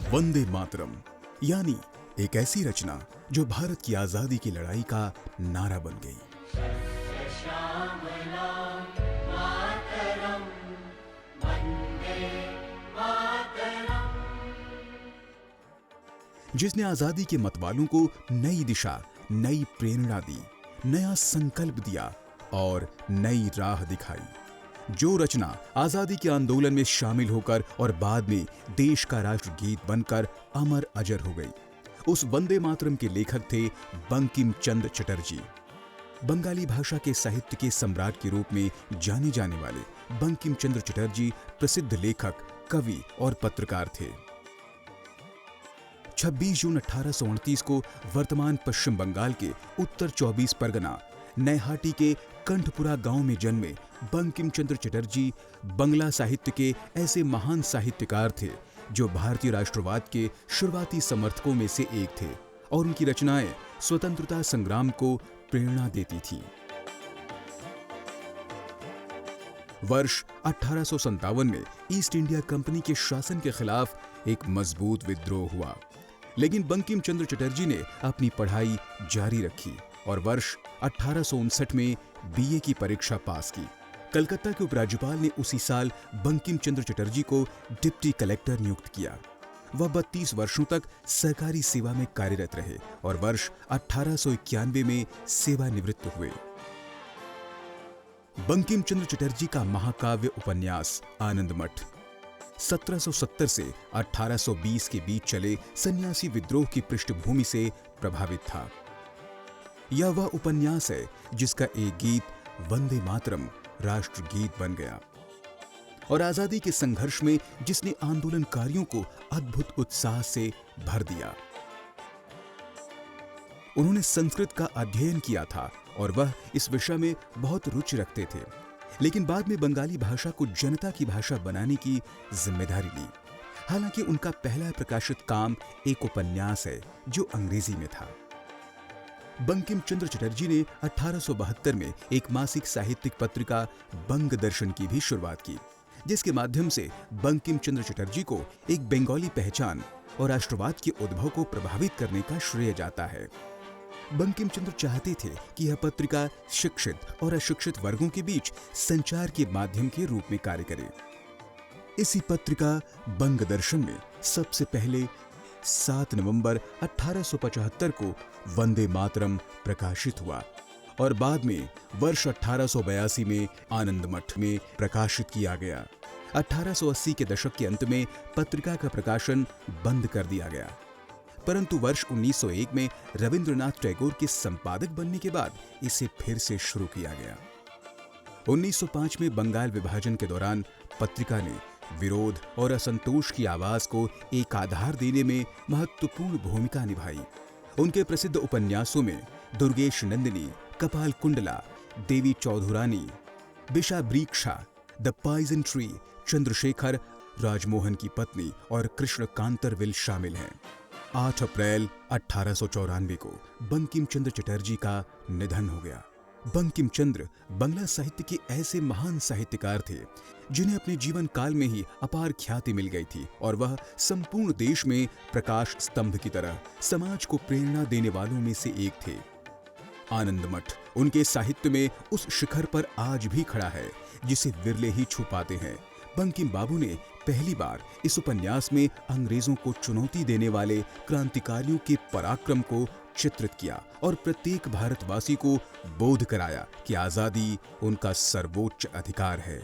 वंदे मातरम यानी एक ऐसी रचना जो भारत की आजादी की लड़ाई का नारा बन गई। जिसने आजादी के मतवालों को नई दिशा, नई प्रेरणा दी, नया संकल्प दिया और नई राह दिखाई। जो रचना आजादी के आंदोलन में शामिल होकर और बाद में देश का राष्ट्रगीत बनकर अमर अजर हो गई, उस वंदे मातरम के लेखक थे बंकिम चंद्र चटर्जी। बंगाली भाषा के साहित्य के सम्राट के रूप में जाने जाने वाले बंकिम चंद्र चटर्जी प्रसिद्ध लेखक, कवि और पत्रकार थे। 26 जून 1829 को वर्तमान पश्चिम बंगाल के उत्तर 24 परगना नैहाटी के कंठपुरा गांव में जन्मे बंकिम चंद्र चटर्जी बंगला साहित्य के ऐसे महान साहित्यकार थे जो भारतीय राष्ट्रवाद के शुरुआती समर्थकों में से एक थे और उनकी रचनाएं स्वतंत्रता संग्राम को प्रेरणा देती थी। वर्ष 1857 में ईस्ट इंडिया कंपनी के शासन के खिलाफ एक मजबूत विद्रोह हुआ, लेकिन बंकिम चंद्र चटर्जी ने अपनी पढ़ाई जारी रखी और वर्ष 1859 में बीए की परीक्षा पास की। कलकत्ता के उपराज्यपाल ने उसी साल बंकिम चंद्र चटर्जी को डिप्टी कलेक्टर नियुक्त किया। वह 32 वर्षों तक सरकारी सेवा में कार्यरत रहे और वर्ष 1891 में सेवानिवृत्त हुए। बंकिम चंद्र चटर्जी का महाकाव्य उपन्यास आनंद मठ 1770 से 1820 के बीच चले सन्यासी विद्रोह की पृष्ठभूमि से प्रभावित था। यह वह उपन्यास है जिसका एक गीत वंदे मातरम राष्ट्रगीत बन गया और आजादी के संघर्ष में जिसने आंदोलनकारियों को अद्भुत उत्साह से भर दिया। उन्होंने संस्कृत का अध्ययन किया था और वह इस विषय में बहुत रुचि रखते थे, लेकिन बाद में बंगाली भाषा को जनता की भाषा बनाने की जिम्मेदारी ली। हालांकि उनका पहला प्रकाशित काम एक उपन्यास है जो अंग्रेजी में था। बंकिम चंद्र चटर्जी ने 1872 में एक मासिक साहित्यिक पत्रिका बंग दर्शन की भी शुरुआत की, जिसके माध्यम से बंकिम चंद्र चटर्जी को एक बंगाली पहचान और राष्ट्रवाद के उद्भव को प्रभावित करने का श्रेय जाता है। बंकिम चंद्र चाहते थे कि यह पत्रिका शिक्षित और अशिक्षित वर्गों के बीच संचार के माध्यम के रूप में कार्य करे। इसी पत्रिका बंग दर्शन में सबसे पहले 7 नवंबर 1875 को वंदे मातरम प्रकाशित हुआ और बाद में वर्ष 1882 में आनंद मठ में प्रकाशित किया गया। 1880 के दशक के अंत में पत्रिका का प्रकाशन बंद कर दिया गया, परंतु वर्ष 1901 में रविंद्रनाथ टैगोर के संपादक बनने के बाद इसे फिर से शुरू किया गया। 1905 में बंगाल विभाजन के दौरान पत्रिका ने विरोध और असंतोष की आवाज को एक आधार देने में महत्वपूर्ण भूमिका निभाई। उनके प्रसिद्ध उपन्यासों में Durgesh Nandini, Kapal Kundala, Devi Chaudhurani, Bishabriksha, the poison tree, Chandrashekhar, Rajmohan की पत्नी और कृष्ण कांतरविल शामिल हैं। 8 अप्रैल 1894 को बंकिम चंद्र चटर्जी का निधन हो गया। बंकिम चंद्र बंगला साहित्य के ऐसे महान साहित्यकार थे जिन्हें अपने जीवन काल में ही अपार ख्याति मिल गई थी और वह संपूर्ण देश में प्रकाश स्तंभ की तरह समाज को प्रेरणा देने वालों में से एक थे। आनंद मठ उनके साहित्य में उस शिखर पर आज भी खड़ा है जिसे विरले ही छू पाते हैं। बंकिम बाबू ने पहली बार इस उपन्यास में अंग्रेजों को चुनौती देने वाले क्रांतिकारियों के पराक्रम को चित्रित किया और प्रत्येक भारतवासी को बोध कराया कि आजादी उनका सर्वोच्च अधिकार है।